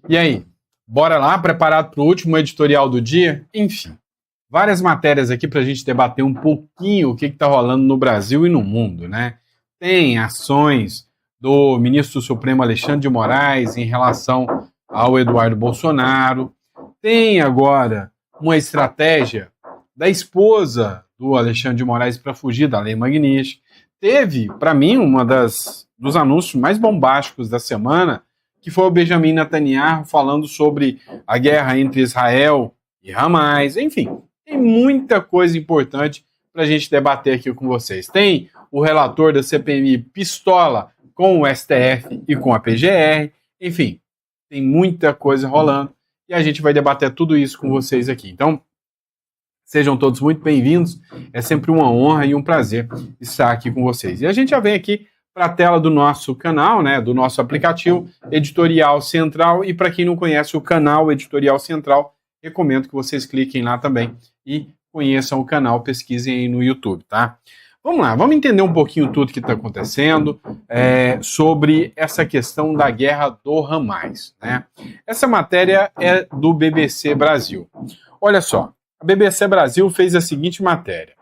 E aí, bora lá, preparado para o último editorial do dia? Enfim, várias matérias aqui para a gente debater um pouquinho o que está rolando no Brasil e no mundo, né? Tem ações do ministro do Supremo Alexandre de Moraes em relação ao Eduardo Bolsonaro. Tem agora uma estratégia da esposa do Alexandre de Moraes para fugir da Lei Magnitsky. Teve, para mim, dos anúncios mais bombásticos da semana, que foi o Benjamin Netanyahu falando sobre a guerra entre Israel e Hamas. Enfim, tem muita coisa importante para a gente debater aqui com vocês. Tem o relator da CPMI pistola com o STF e com a PGR. Enfim, tem muita coisa rolando e a gente vai debater tudo isso com vocês aqui. Então, sejam todos muito bem-vindos. É sempre uma honra e um prazer estar aqui com vocês. E a gente já vem aqui para a tela do nosso canal, né, do nosso aplicativo Editorial Central. E para quem não conhece o canal Editorial Central, recomendo que vocês cliquem lá também e conheçam o canal, pesquisem aí no YouTube, tá? Vamos lá, vamos entender um pouquinho tudo que está acontecendo sobre essa questão da guerra do Hamas, né? Essa matéria é do BBC Brasil. Olha só, a BBC Brasil fez a seguinte matéria.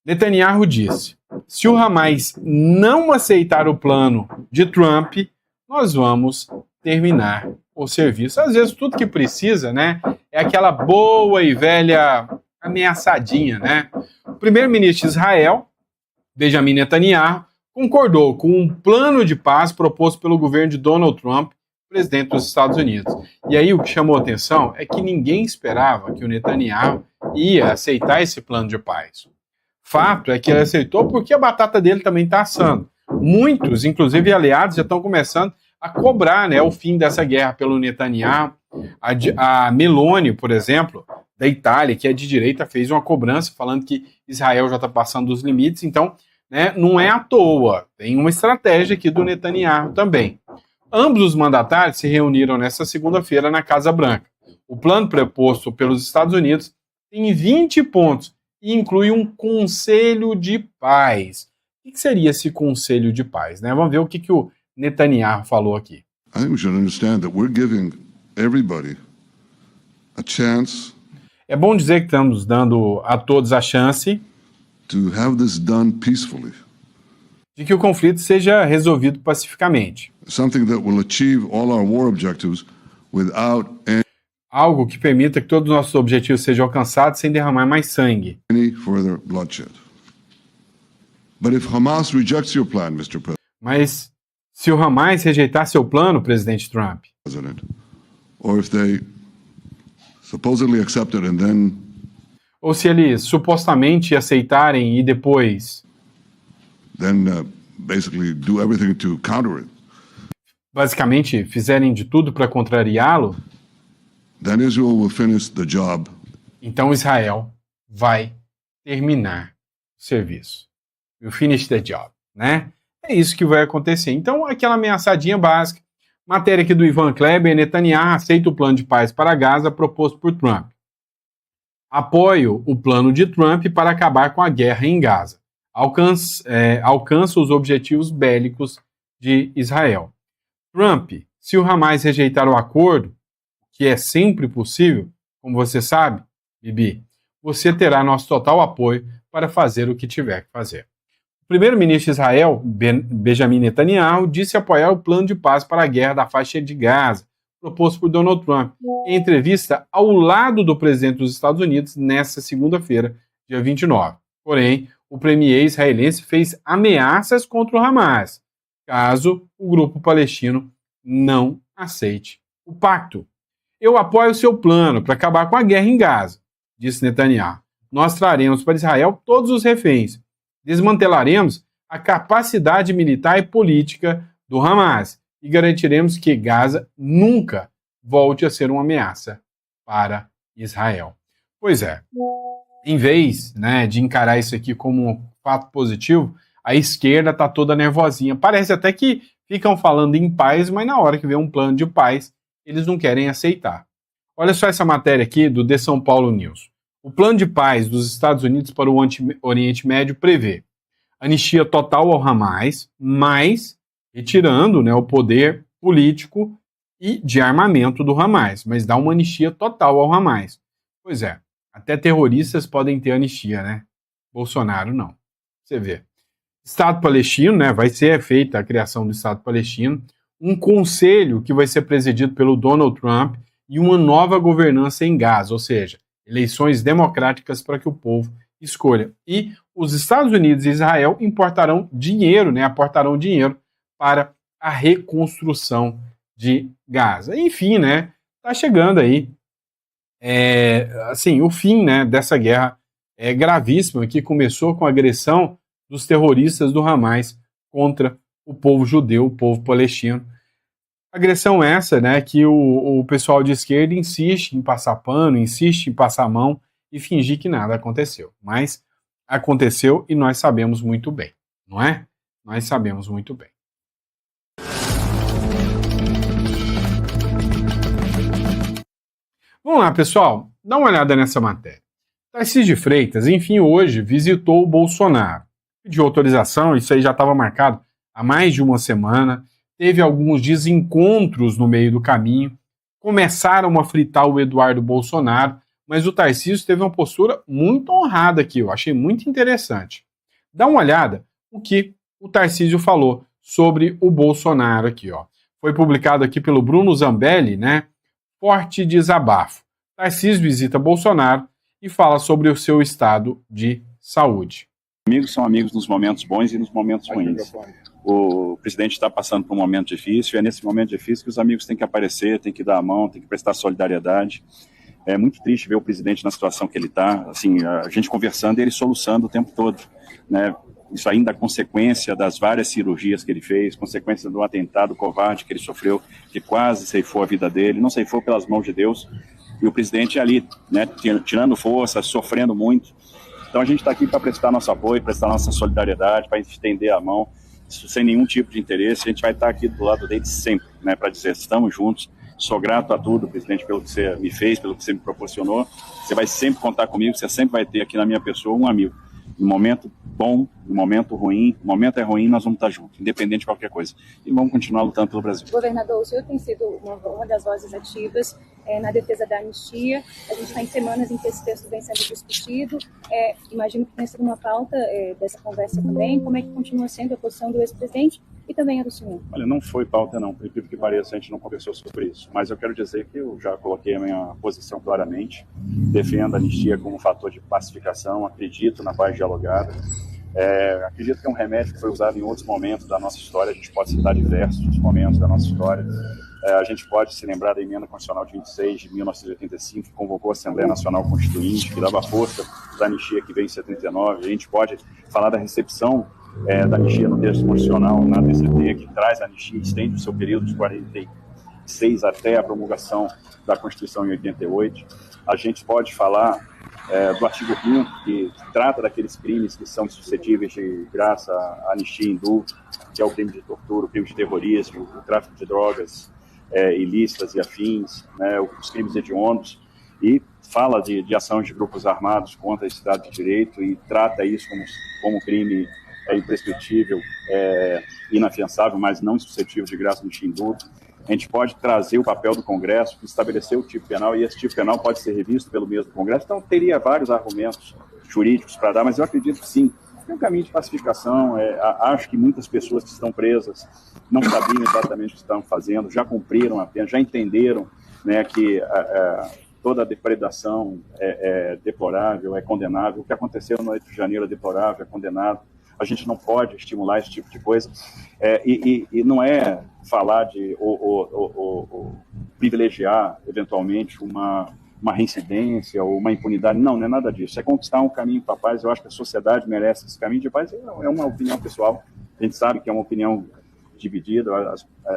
Netanyahu disse: se o Hamas não aceitar o plano de Trump, nós vamos terminar o serviço. Às vezes tudo que precisa, né, é aquela boa e velha ameaçadinha, né? O primeiro-ministro de Israel, Benjamin Netanyahu, concordou com um plano de paz proposto pelo governo de Donald Trump, presidente dos Estados Unidos. E aí o que chamou a atenção é que ninguém esperava que o Netanyahu ia aceitar esse plano de paz. Fato é que ele aceitou porque a batata dele também está assando. Muitos, inclusive aliados, já estão começando a cobrar, né, o fim dessa guerra pelo Netanyahu. A Meloni, por exemplo, da Itália, que é de direita, fez uma cobrança falando que Israel já está passando dos limites. Então, né, não é à toa. Tem uma estratégia aqui do Netanyahu também. Ambos os mandatários se reuniram nesta segunda-feira na Casa Branca. O plano proposto pelos Estados Unidos tem 20 pontos e inclui um conselho de paz. O que seria esse conselho de paz, né? Vamos ver o que o Netanyahu falou aqui. I think we should understand that we're giving everybody a chance. É bom dizer que estamos dando a todos a chance to have this done peacefully. De que o conflito seja resolvido pacificamente. Something that will achieve all our war objectives without algo que permita que todos os nossos objetivos sejam alcançados sem derramar mais sangue. any further bloodshed. But if Hamas rejects your plan, Mr. Mas se o Hamas rejeitar seu plano, presidente Trump, President, or if they supposedly accept it and then ou se eles supostamente aceitarem e depois basically do everything to counter it, basicamente fizerem de tudo para contrariá-lo, then Israel will finish the job. Então Israel vai terminar o serviço. You finish the job, né? É isso que vai acontecer. Então, aquela ameaçadinha básica. Matéria aqui do Ivan Kleber: Netanyahu aceita o plano de paz para Gaza proposto por Trump. Apoio o plano de Trump para acabar com a guerra em Gaza. Alcança os objetivos bélicos de Israel. Trump, se o Hamas rejeitar o acordo, que é sempre possível, como você sabe, Bibi, você terá nosso total apoio para fazer o que tiver que fazer. O primeiro-ministro de Israel, Benjamin Netanyahu, disse apoiar o plano de paz para a guerra da faixa de Gaza, proposto por Donald Trump, em entrevista ao lado do presidente dos Estados Unidos nesta segunda-feira, dia 29. Porém, o premier israelense fez ameaças contra o Hamas, caso o grupo palestino não aceite o pacto. Eu apoio o seu plano para acabar com a guerra em Gaza, disse Netanyahu. Nós traremos para Israel todos os reféns. Desmantelaremos a capacidade militar e política do Hamas e garantiremos que Gaza nunca volte a ser uma ameaça para Israel. Pois é, em vez, né, de encarar isso aqui como um fato positivo, a esquerda está toda nervosinha. Parece até que ficam falando em paz, mas na hora que vem um plano de paz, eles não querem aceitar. Olha só essa matéria aqui do The São Paulo News. O plano de paz dos Estados Unidos para o Oriente Médio prevê anistia total ao Hamas, mas retirando, né, o poder político e de armamento do Hamas, mas dá uma anistia total ao Hamas. Pois é, até terroristas podem ter anistia, né? Bolsonaro não. Você vê. Estado palestino, né? Vai ser feita a criação do Estado palestino, um conselho que vai ser presidido pelo Donald Trump e uma nova governança em Gaza, ou seja, eleições democráticas para que o povo escolha. E os Estados Unidos e Israel aportarão dinheiro para a reconstrução de Gaza. Enfim, né? Tá chegando aí, o fim, né, dessa guerra gravíssima que começou com a agressão dos terroristas do Hamas contra o povo judeu, o povo palestino. Agressão essa, né, que o pessoal de esquerda insiste em passar pano, insiste em passar a mão e fingir que nada aconteceu. Mas aconteceu e nós sabemos muito bem, não é? Nós sabemos muito bem. Vamos lá, pessoal, dá uma olhada nessa matéria. Tarcísio de Freitas, enfim, hoje visitou o Bolsonaro. Pediu autorização, isso aí já estava marcado há mais de uma semana. Teve alguns desencontros no meio do caminho. Começaram a fritar o Eduardo Bolsonaro, mas o Tarcísio teve uma postura muito honrada aqui, eu achei muito interessante. Dá uma olhada o que o Tarcísio falou sobre o Bolsonaro aqui, ó. Foi publicado aqui pelo Bruno Zambelli, né? Forte desabafo. Tarcísio visita Bolsonaro e fala sobre o seu estado de saúde. Amigos são amigos nos momentos bons e nos momentos ruins. O presidente está passando por um momento difícil, e é nesse momento difícil que os amigos têm que aparecer, têm que dar a mão, têm que prestar solidariedade. É muito triste ver o presidente na situação que ele está, assim, a gente conversando e ele soluçando o tempo todo, né? Isso ainda é consequência das várias cirurgias que ele fez, consequência do atentado covarde que ele sofreu, que quase ceifou a vida dele, não ceifou pelas mãos de Deus, e o presidente ali, né, tirando força, sofrendo muito. Então a gente está aqui para prestar nosso apoio, prestar nossa solidariedade, para estender a mão, sem nenhum tipo de interesse. A gente vai estar aqui do lado dele sempre, né, para dizer, estamos juntos, sou grato a tudo, presidente, pelo que você me fez, pelo que você me proporcionou. Você vai sempre contar comigo, você sempre vai ter aqui na minha pessoa um amigo. No momento bom, no momento ruim, o momento é ruim, nós vamos estar juntos, independente de qualquer coisa. E vamos continuar lutando pelo Brasil. Governador, o senhor tem sido uma das vozes ativas na defesa da anistia. A gente está em semanas em que esse texto vem sendo discutido. Imagino que tenha sido uma pauta dessa conversa também. Como é que continua sendo a posição do ex-presidente e também a do senhor? Olha, não foi pauta não, por incrível que pareça, a gente não conversou sobre isso. Mas eu quero dizer que eu já coloquei a minha posição claramente. Defendo a anistia como fator de pacificação, acredito na paz dialogada. Acredito que é um remédio que foi usado em outros momentos da nossa história. A gente pode citar diversos momentos da nossa história. A gente pode se lembrar da Emenda Constitucional de 26 de 1985, que convocou a Assembleia Nacional Constituinte, que dava força da anistia que veio em 79. A gente pode falar da recepção da anistia no texto constitucional, na DCT, que traz a anistia, estende o seu período de 46 até a promulgação da Constituição em 88. A gente pode falar do artigo 5º, que trata daqueles crimes que são suscetíveis de graça à anistia indulto, que é o crime de tortura, o crime de terrorismo, o tráfico de drogas ilícitas e afins, né, os crimes hediondos, e fala de ações de grupos armados contra esse Estado de Direito e trata isso como crime imprescritível, inafiançável, mas não suscetível de graça no indulto. A gente pode trazer o papel do Congresso, estabelecer o tipo penal, e esse tipo penal pode ser revisto pelo mesmo Congresso. Então, teria vários argumentos jurídicos para dar, mas eu acredito que sim, é um caminho de pacificação. Acho que muitas pessoas que estão presas não sabiam exatamente o que estavam fazendo, já cumpriram a pena, já entenderam, né, que toda a depredação é deplorável, é condenável. O que aconteceu no 8 de janeiro é deplorável, é condenado. A gente não pode estimular esse tipo de coisa. E não é falar de privilegiar, eventualmente, uma reincidência ou uma impunidade. Não é nada disso. É conquistar um caminho para a paz. Eu acho que a sociedade merece esse caminho de paz. É uma opinião pessoal. A gente sabe que é uma opinião dividida.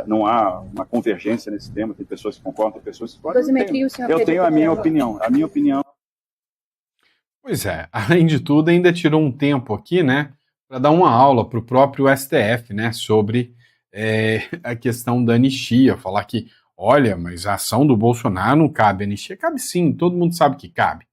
Não há uma convergência nesse tema. Tem pessoas que concordam, tem pessoas que discordam. Eu tenho a minha opinião. A minha opinião. Pois é. Além de tudo, ainda tirou um tempo aqui, né, para dar uma aula para o próprio STF, né, sobre a questão da anistia, falar que, olha, mas a ação do Bolsonaro não cabe, a anistia cabe sim, todo mundo sabe que cabe.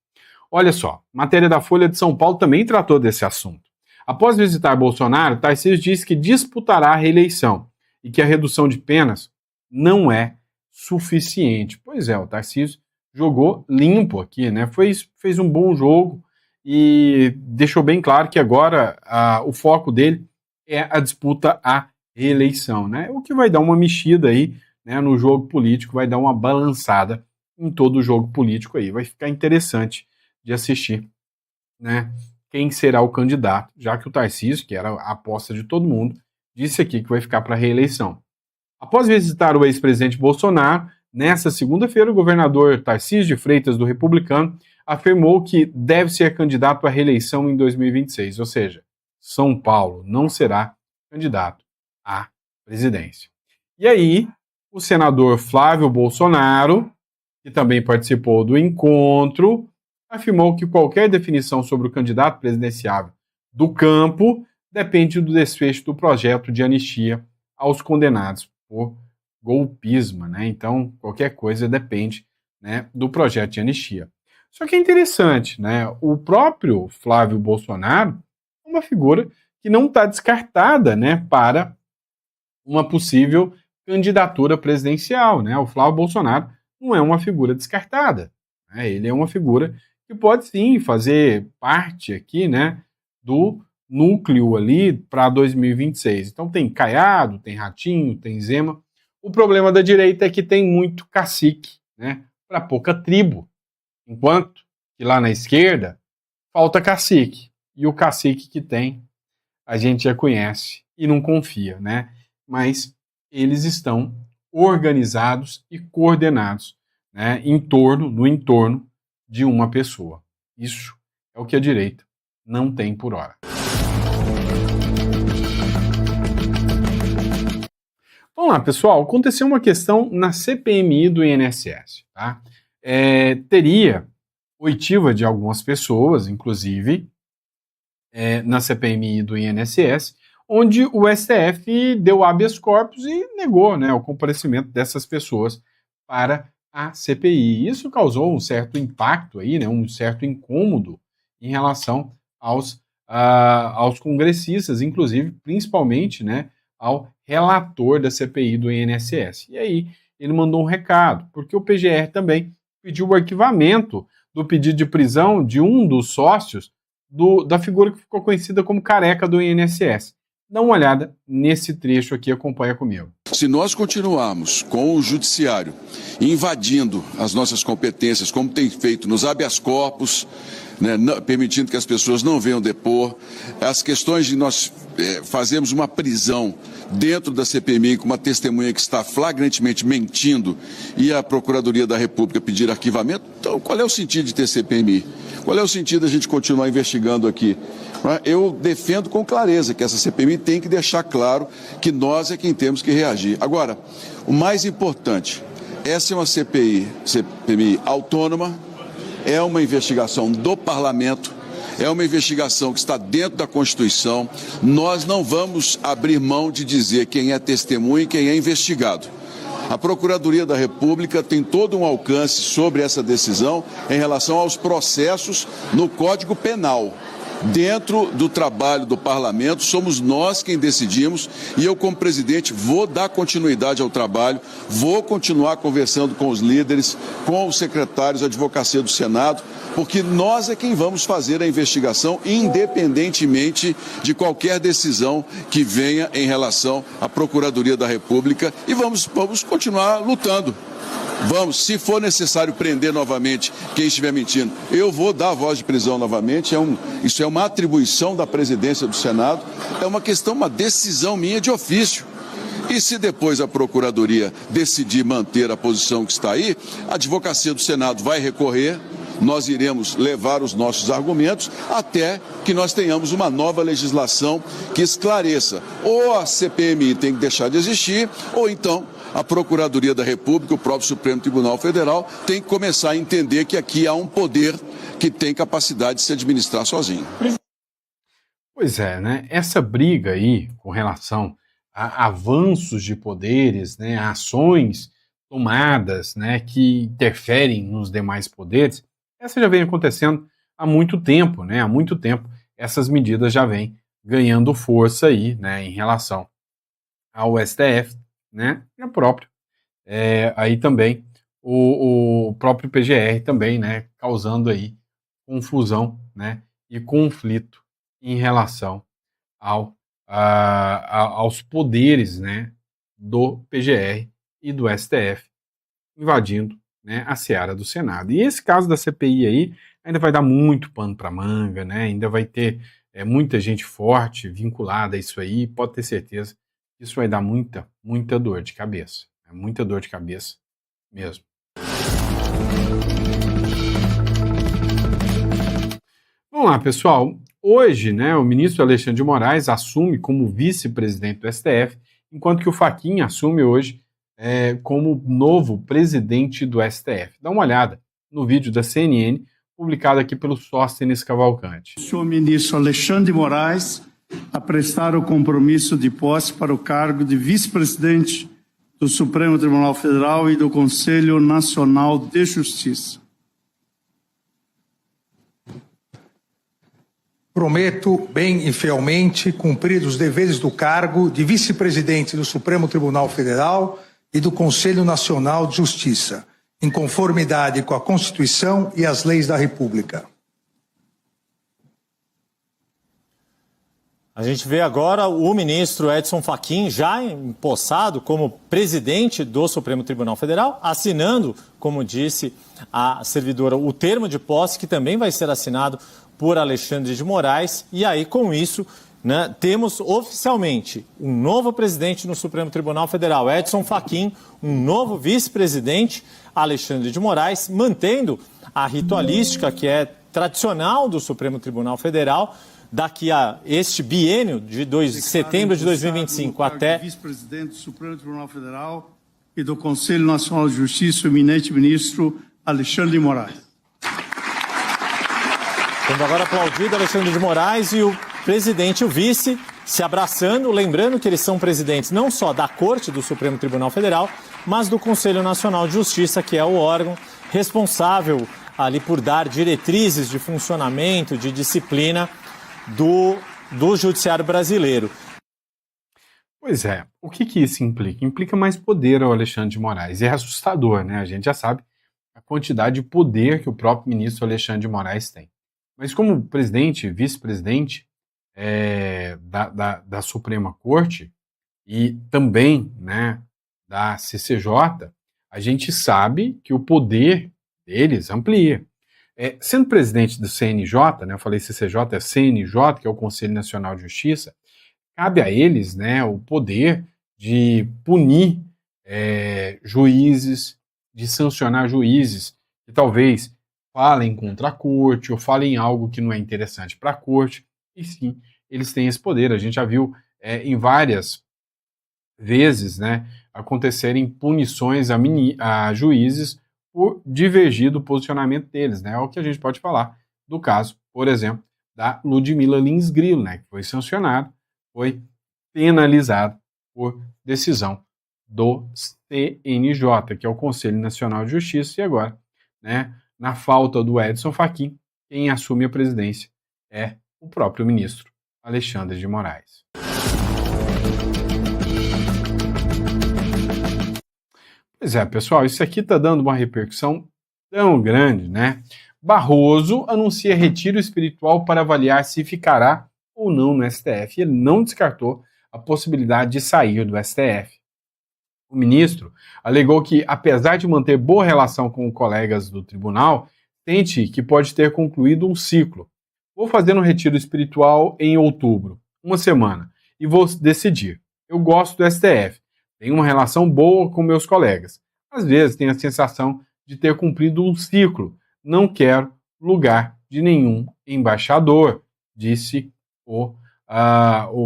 Olha só, matéria da Folha de São Paulo também tratou desse assunto. Após visitar Bolsonaro, Tarcísio disse que disputará a reeleição e que a redução de penas não é suficiente. Pois é, o Tarcísio jogou limpo aqui, né? Fez um bom jogo e deixou bem claro que agora o foco dele é a disputa à reeleição, né? O que vai dar uma mexida aí, né, no jogo político, vai dar uma balançada em todo o jogo político aí. Vai ficar interessante de assistir, né? Quem será o candidato, já que o Tarcísio, que era a aposta de todo mundo, disse aqui que vai ficar para a reeleição. Após visitar o ex-presidente Bolsonaro, nesta segunda-feira, o governador Tarcísio de Freitas, do Republicano, afirmou que deve ser candidato à reeleição em 2026, ou seja, São Paulo não será candidato à presidência. E aí, o senador Flávio Bolsonaro, que também participou do encontro, afirmou que qualquer definição sobre o candidato presidenciável do campo depende do desfecho do projeto de anistia aos condenados por golpismo, né? Então, qualquer coisa depende, né, do projeto de anistia. Só que é interessante, né? O próprio Flávio Bolsonaro é uma figura que não está descartada, né, para uma possível candidatura presidencial, né? O Flávio Bolsonaro não é uma figura descartada, né? Ele é uma figura que pode sim fazer parte aqui, né, do núcleo ali para 2026. Então tem Caiado, tem Ratinho, tem Zema. O problema da direita é que tem muito cacique, né, para pouca tribo. Enquanto que lá na esquerda falta cacique. E o cacique que tem, a gente já conhece e não confia, né? Mas eles estão organizados e coordenados, né, no entorno de uma pessoa. Isso é o que a direita não tem por hora. Vamos lá, pessoal. Aconteceu uma questão na CPMI do INSS. Tá? Teria oitiva de algumas pessoas, inclusive, na CPMI do INSS, onde o STF deu habeas corpus e negou, né, o comparecimento dessas pessoas para a CPI. Isso causou um certo impacto aí, né, um certo incômodo em relação aos congressistas, inclusive, principalmente, né, ao relator da CPI do INSS. E aí ele mandou um recado, porque o PGR também pediu o arquivamento do pedido de prisão de um dos sócios da figura que ficou conhecida como careca do INSS. Dá uma olhada nesse trecho aqui, acompanha comigo. Se nós continuarmos com o judiciário invadindo as nossas competências, como tem feito nos habeas corpus, né, permitindo que as pessoas não venham depor, as questões de nós fazermos uma prisão dentro da CPMI com uma testemunha que está flagrantemente mentindo e a Procuradoria da República pedir arquivamento, então qual é o sentido de ter CPMI? Qual é o sentido da gente continuar investigando aqui? Eu defendo com clareza que essa CPMI tem que deixar claro que nós é quem temos que reagir. Agora, o mais importante, essa é uma CPMI autônoma, é uma investigação do Parlamento, é uma investigação que está dentro da Constituição. Nós não vamos abrir mão de dizer quem é testemunha e quem é investigado. A Procuradoria da República tem todo um alcance sobre essa decisão em relação aos processos no Código Penal. Dentro do trabalho do Parlamento, somos nós quem decidimos e eu, como presidente, vou dar continuidade ao trabalho, vou continuar conversando com os líderes, com os secretários de advocacia do Senado, porque nós é quem vamos fazer a investigação, independentemente de qualquer decisão que venha em relação à Procuradoria da República, e vamos continuar lutando. Vamos, se for necessário prender novamente quem estiver mentindo, eu vou dar a voz de prisão novamente. Isso é uma atribuição da presidência do Senado, é uma questão, uma decisão minha de ofício. E se depois a Procuradoria decidir manter a posição que está aí, a advocacia do Senado vai recorrer, nós iremos levar os nossos argumentos até que nós tenhamos uma nova legislação que esclareça. Ou a CPMI tem que deixar de existir, ou então a Procuradoria da República, o próprio Supremo Tribunal Federal, tem que começar a entender que aqui há um poder que tem capacidade de se administrar sozinho. Pois é, né? Essa briga aí com relação a avanços de poderes, né, ações tomadas, né, que interferem nos demais poderes, essa já vem acontecendo há muito tempo, né? Há muito tempo essas medidas já vêm ganhando força aí, né, em relação ao STF, né, e ao próprio aí também o próprio PGR também, né, causando aí confusão, né, e conflito em relação aos poderes, né, do PGR e do STF invadindo, né, a seara do Senado. E esse caso da CPI aí ainda vai dar muito pano para manga, né, ainda vai ter muita gente forte vinculada a isso aí, pode ter certeza que isso vai dar muita dor de cabeça, muita dor de cabeça mesmo. Vamos lá, pessoal. Hoje, né, o ministro Alexandre de Moraes assume como vice-presidente do STF, enquanto que o Fachin assume hoje como novo presidente do STF. Dá uma olhada no vídeo da CNN, publicado aqui pelo Sóstenes Cavalcante. O senhor ministro Alexandre de Moraes a prestar o compromisso de posse para o cargo de vice-presidente do Supremo Tribunal Federal e do Conselho Nacional de Justiça. Prometo, bem e fielmente, cumprir os deveres do cargo de vice-presidente do Supremo Tribunal Federal e do Conselho Nacional de Justiça, em conformidade com a Constituição e as leis da República. A gente vê agora o ministro Edson Fachin já empossado como presidente do Supremo Tribunal Federal, assinando, como disse a servidora, o termo de posse, que também vai ser assinado por Alexandre de Moraes. E aí, com isso, né, temos oficialmente um novo presidente no Supremo Tribunal Federal, Edson Fachin, um novo vice-presidente, Alexandre de Moraes, mantendo a ritualística que é tradicional do Supremo Tribunal Federal. Daqui a este biênio de setembro de 2025 até... Vice-presidente do Supremo Tribunal Federal e do Conselho Nacional de Justiça, o eminente ministro Alexandre de Moraes. Tendo agora aplaudido Alexandre de Moraes e o presidente e o vice se abraçando, lembrando que eles são presidentes não só da Corte do Supremo Tribunal Federal, mas do Conselho Nacional de Justiça, que é o órgão responsável ali por dar diretrizes de funcionamento, de disciplina do judiciário brasileiro. Pois é, o que isso implica? Implica mais poder ao Alexandre de Moraes. É assustador, né? A gente já sabe a quantidade de poder que o próprio ministro Alexandre de Moraes tem. Mas como presidente, vice-presidente da Suprema Corte e também, né, da CCJ, a gente sabe que o poder deles amplia. Sendo presidente do CNJ, né, eu falei CCJ, é CNJ, que é o Conselho Nacional de Justiça, cabe a eles, né, o poder de punir juízes, de sancionar juízes que talvez falem contra a corte ou falem algo que não é interessante para a corte, e sim, eles têm esse poder. A gente já viu em várias vezes, né, acontecerem punições a juízes por divergir do posicionamento deles, né? É o que a gente pode falar do caso, por exemplo, da Ludmila Lins Grillo, né, que foi sancionado, foi penalizado por decisão do CNJ, que é o Conselho Nacional de Justiça, e agora, né, na falta do Edson Fachin, quem assume a presidência é o próprio ministro Alexandre de Moraes. Pois é, pessoal, isso aqui está dando uma repercussão tão grande, né? Barroso anuncia retiro espiritual para avaliar se ficará ou não no STF. Ele não descartou a possibilidade de sair do STF. O ministro alegou que, apesar de manter boa relação com colegas do tribunal, sente que pode ter concluído um ciclo. Vou fazer um retiro espiritual em outubro, uma semana, e vou decidir. Eu gosto do STF. Tenho uma relação boa com meus colegas. Às vezes tenho a sensação de ter cumprido um ciclo. Não quero lugar de nenhum embaixador, disse o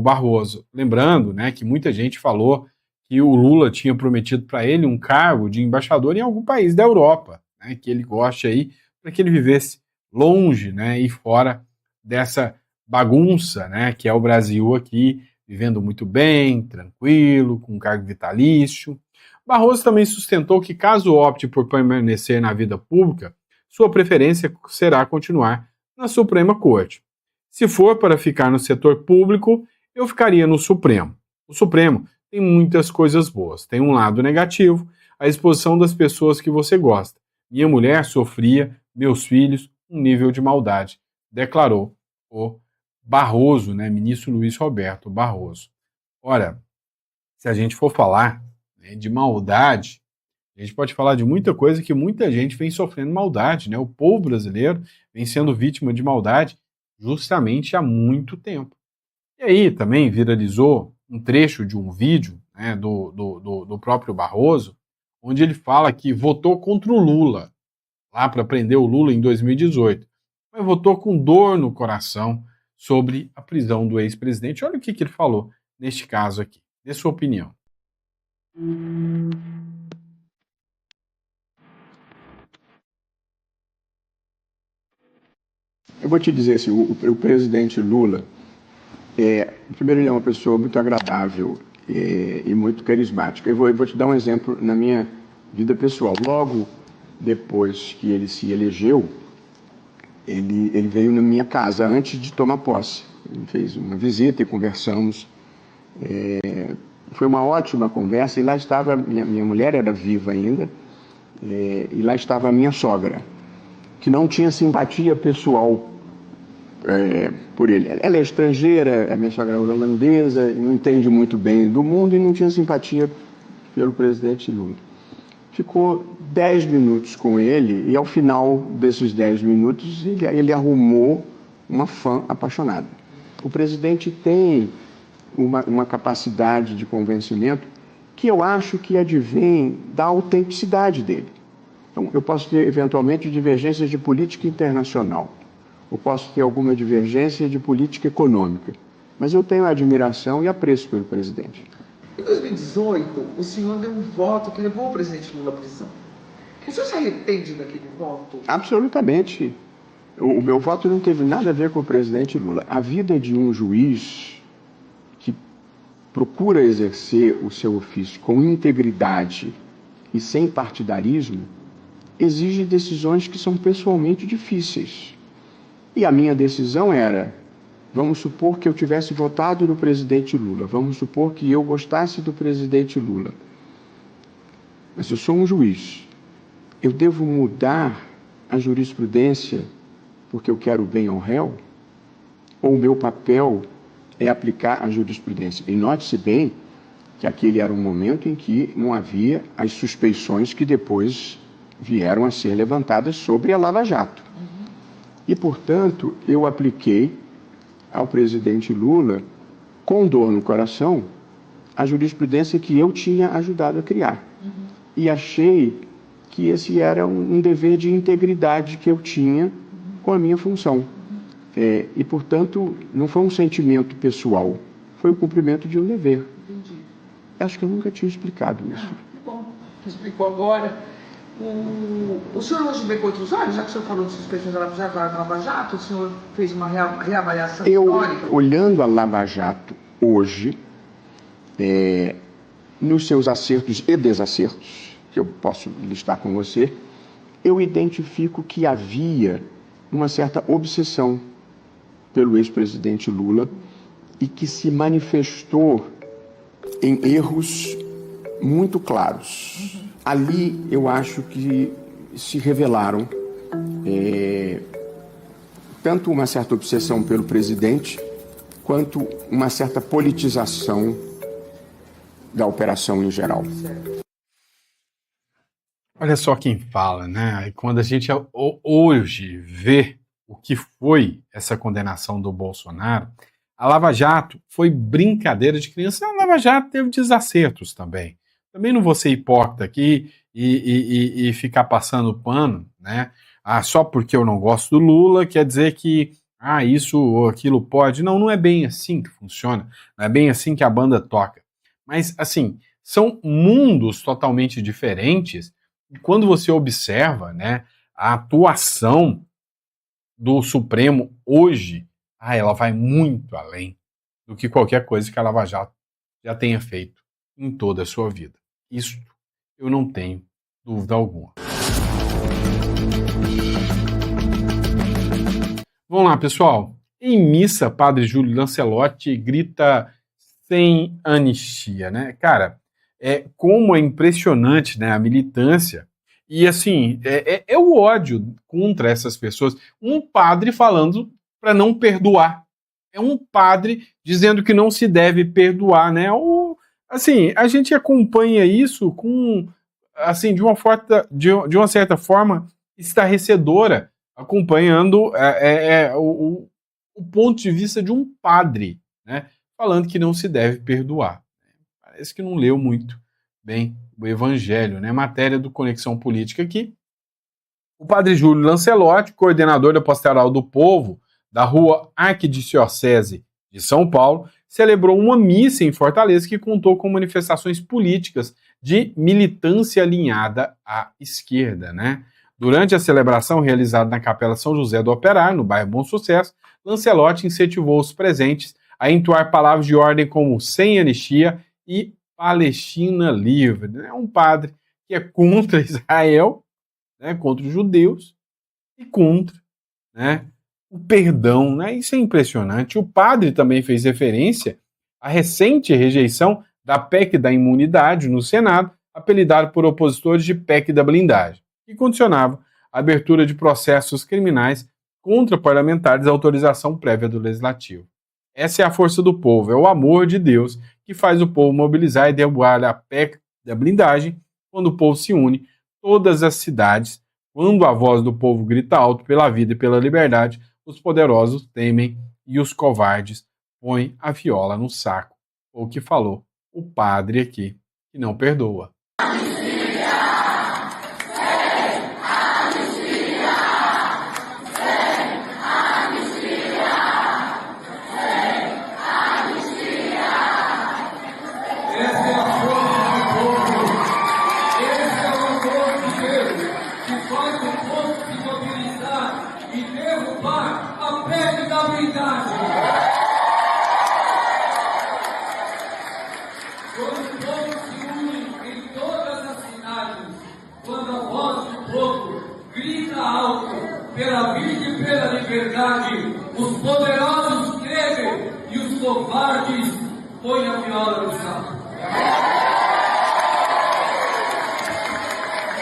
Barroso. Lembrando, né, que muita gente falou que o Lula tinha prometido para ele um cargo de embaixador em algum país da Europa, né, que ele goste aí, para que ele vivesse longe, né, e fora dessa bagunça, né, que é o Brasil aqui, vivendo muito bem, tranquilo, com um cargo vitalício. Barroso também sustentou que, caso opte por permanecer na vida pública, sua preferência será continuar na Suprema Corte. Se for para ficar no setor público, eu ficaria no Supremo. O Supremo tem muitas coisas boas. Tem um lado negativo, à exposição das pessoas que você gosta. Minha mulher sofria, meus filhos, um nível de maldade, declarou o Barroso, né, ministro Luiz Roberto Barroso. Ora, se a gente for falar, né, de maldade, a gente pode falar de muita coisa que muita gente vem sofrendo maldade, né? O povo brasileiro vem sendo vítima de maldade justamente há muito tempo. E aí também viralizou um trecho de um vídeo, né, do próprio Barroso, onde ele fala que votou contra o Lula, lá para prender o Lula em 2018, mas votou com dor no coração sobre a prisão do ex-presidente. Olha o que ele falou neste caso aqui. Dê sua opinião. Eu vou te dizer assim, o presidente Lula, primeiro ele é uma pessoa muito agradável e muito carismática. Eu vou te dar um exemplo na minha vida pessoal. Logo depois que ele se elegeu, ele veio na minha casa antes de tomar posse. Ele fez uma visita e conversamos. Foi uma ótima conversa e lá estava, minha mulher era viva ainda, e lá estava a minha sogra, que não tinha simpatia pessoal por ele. Ela é estrangeira, a minha sogra é holandesa, não entende muito bem do mundo e não tinha simpatia pelo presidente Lula. Ficou 10 minutos com ele e ao final desses 10 minutos ele arrumou uma fã apaixonada. O presidente tem uma capacidade de convencimento que eu acho que advém da autenticidade dele. Então, eu posso ter, eventualmente, divergências de política internacional. Eu posso ter alguma divergência de política econômica. Mas eu tenho admiração e apreço pelo presidente. Em 2018, o senhor deu um voto que levou o presidente Lula à prisão. O senhor se arrepende daquele voto? Absolutamente. O meu voto não teve nada a ver com o presidente Lula. A vida de um juiz que procura exercer o seu ofício com integridade e sem partidarismo exige decisões que são pessoalmente difíceis. E a minha decisão era, vamos supor que eu tivesse votado no presidente Lula, vamos supor que eu gostasse do presidente Lula. Mas eu sou um juiz. Eu devo mudar a jurisprudência porque eu quero o bem ao réu? Ou o meu papel é aplicar a jurisprudência? E note-se bem que aquele era um momento em que não havia as suspeições que depois vieram a ser levantadas sobre a Lava Jato. E, portanto, eu apliquei ao presidente Lula, com dor no coração, a jurisprudência que eu tinha ajudado a criar. E achei que esse era um dever de integridade que eu tinha com a minha função. E, portanto, não foi um sentimento pessoal, foi o cumprimento de um dever. Entendi. Acho que eu nunca tinha explicado isso. Bom, explicou agora. O senhor hoje vê com outros olhos, já que o senhor falou de suspeições da Lava Jato, o senhor fez uma reavaliação histórica? Olhando a Lava Jato hoje, nos seus acertos e desacertos, que eu posso listar com você, eu identifico que havia uma certa obsessão pelo ex-presidente Lula e que se manifestou em erros muito claros. Ali eu acho que se revelaram tanto uma certa obsessão pelo presidente quanto uma certa politização da operação em geral. Olha só quem fala, né? E quando a gente hoje vê o que foi essa condenação do Bolsonaro, a Lava Jato foi brincadeira de criança. A Lava Jato teve desacertos também. Também não vou ser hipócrita aqui e ficar passando pano, né? Só porque eu não gosto do Lula quer dizer que isso ou aquilo pode. Não, não é bem assim que funciona. Não é bem assim que a banda toca. Mas, assim, são mundos totalmente diferentes. E quando você observa, né, a atuação do Supremo hoje, ela vai muito além do que qualquer coisa que a Lava Jato já tenha feito em toda a sua vida. Isso eu não tenho dúvida alguma. Vamos lá, pessoal. Em missa, Padre Júlio Lancelotti grita sem anistia, né? Cara, como é impressionante, né, a militância. E, assim, é o ódio contra essas pessoas. Um padre falando para não perdoar. É um padre dizendo que não se deve perdoar, né? Assim, a gente acompanha isso com, assim, de uma certa forma estarrecedora, acompanhando o ponto de vista de um padre, né? Falando que não se deve perdoar. Parece que não leu muito bem o Evangelho, né? Matéria do Conexão Política aqui. O padre Júlio Lancelotti, coordenador da Pastoral do Povo da Rua Arquidiocese de São Paulo, celebrou uma missa em Fortaleza que contou com manifestações políticas de militância alinhada à esquerda, né? Durante a celebração realizada na Capela São José do Operário, no bairro Bom Sucesso, Lancelotti incentivou os presentes a entoar palavras de ordem como sem anistia e Palestina livre. É um padre que é contra Israel, né, contra os judeus e contra, né, o perdão. Né? Isso é impressionante. O padre também fez referência à recente rejeição da PEC da imunidade no Senado, apelidado por opositores de PEC da blindagem, que condicionava a abertura de processos criminais contra parlamentares à autorização prévia do Legislativo. Essa é a força do povo, é o amor de Deus que faz o povo mobilizar e derrubar a PEC da blindagem. Quando o povo se une, todas as cidades, quando a voz do povo grita alto pela vida e pela liberdade, os poderosos temem e os covardes põem a viola no saco. Foi o que falou o padre aqui, que não perdoa. Pela vida e pela liberdade, os poderosos tremem e os covardes põem a viola no saco.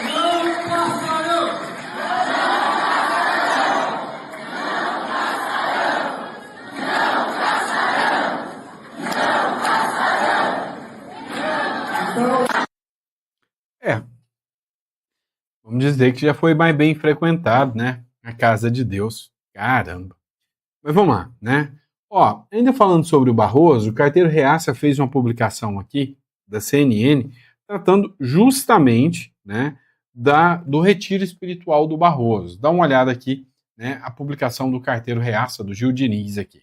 Não passarão! Vamos dizer que já foi mais bem frequentado, né? A casa de Deus. Caramba. Mas vamos lá, né? Ó, ainda falando sobre o Barroso, o Carteiro Reaça fez uma publicação aqui da CNN tratando justamente, né, do retiro espiritual do Barroso. Dá uma olhada aqui, né, a publicação do Carteiro Reaça, do Gil Diniz aqui.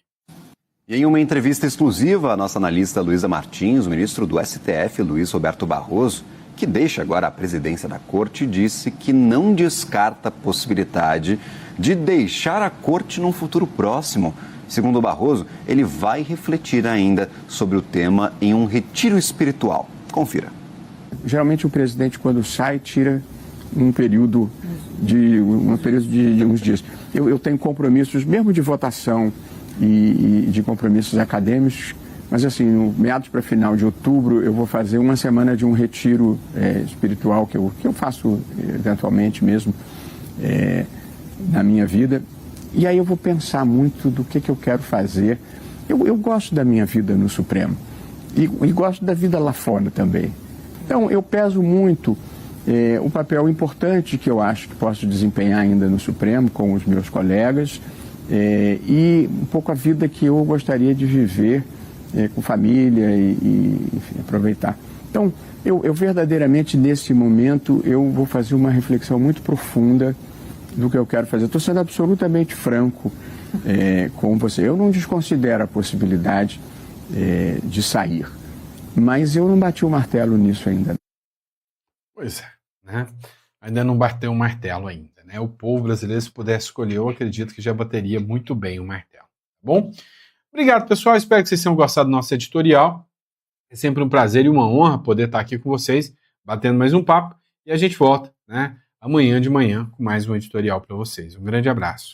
E em uma entrevista exclusiva, a nossa analista Luísa Martins, o ministro do STF, Luiz Roberto Barroso, que deixa agora a presidência da corte, disse que não descarta a possibilidade de deixar a corte num futuro próximo. Segundo Barroso, ele vai refletir ainda sobre o tema em um retiro espiritual. Confira. Geralmente o presidente, quando sai, tira um período de uns dias. Eu tenho compromissos, mesmo de votação e de compromissos acadêmicos, mas assim, no meados para final de outubro, eu vou fazer uma semana de um retiro espiritual que eu faço eventualmente mesmo na minha vida. E aí eu vou pensar muito do que eu quero fazer. Eu gosto da minha vida no Supremo e gosto da vida lá fora também. Então eu peso muito o papel importante que eu acho que posso desempenhar ainda no Supremo com os meus colegas e um pouco a vida que eu gostaria de viver com família e enfim, aproveitar. Então, eu verdadeiramente, nesse momento, eu vou fazer uma reflexão muito profunda do que eu quero fazer. Estou sendo absolutamente franco com você. Eu não desconsidero a possibilidade de sair, mas eu não bati o martelo nisso ainda. Pois é, né? Ainda não bateu o martelo ainda, né? O povo brasileiro, se pudesse escolher, eu acredito que já bateria muito bem o martelo, tá bom? Obrigado, pessoal. Espero que vocês tenham gostado do nosso editorial. É sempre um prazer e uma honra poder estar aqui com vocês, batendo mais um papo. E a gente volta, né, amanhã de manhã com mais um editorial para vocês. Um grande abraço.